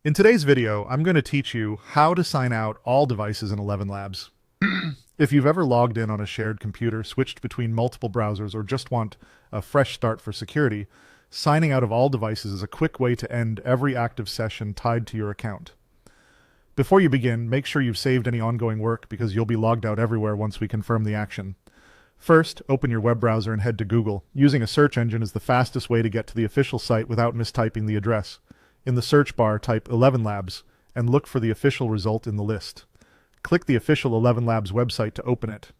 In today's video, I'm going to teach you how to sign out all devices in ElevenLabs. If you've ever logged in on a shared computer, switched between multiple browsers, or just want a fresh start for security, signing out of all devices is a quick way to end every active session tied to your account. Before you begin, make sure you've saved any ongoing work because you'll be logged out everywhere once we confirm the action. First, open your web browser and head to Google. Using a search engine is the fastest way to get to the official site without mistyping the address. In the search bar, type ElevenLabs and look for the official result in the list. Click the official ElevenLabs website to open it.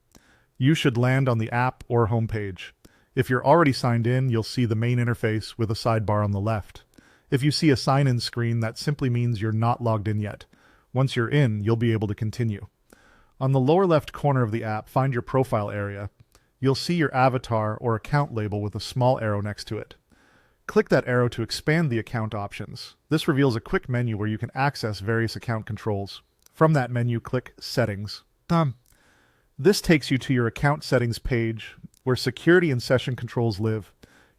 You should land on the app or homepage. If you're already signed in, you'll see the main interface with a sidebar on the left. If you see a sign-in screen, that simply means you're not logged in yet. Once you're in, you'll be able to continue. On the lower left corner of the app, find your profile area. You'll see your avatar or account label with a small arrow next to it. Click that arrow to expand the account options. This reveals a quick menu where you can access various account controls. From that menu, click Settings. This takes you to your account settings page where security and session controls live.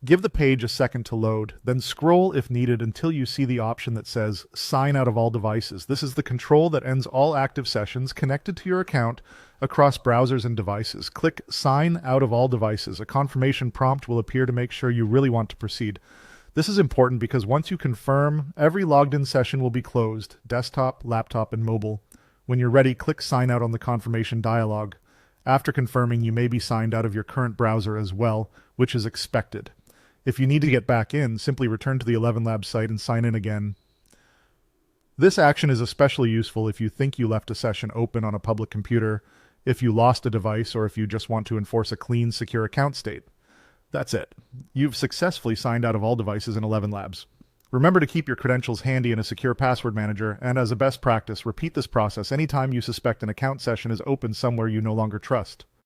Give the page a second to load, then scroll if needed until you see the option that says Sign out of all devices. This is the control that ends all active sessions connected to your account across browsers and devices. Click Sign out of all devices. A confirmation prompt will appear to make sure you really want to proceed. This is important because once you confirm, every logged-in session will be closed, desktop, laptop, and mobile. When you're ready, click Sign out on the confirmation dialog. After confirming, you may be signed out of your current browser as well, which is expected. If you need to get back in, simply return to the ElevenLabs site and sign in again. This action is especially useful if you think you left a session open on a public computer, if you lost a device, or if you just want to enforce a clean, secure account state. That's it. You've successfully signed out of all devices in ElevenLabs. Remember to keep your credentials handy in a secure password manager, and as a best practice, repeat this process anytime you suspect an account session is open somewhere you no longer trust.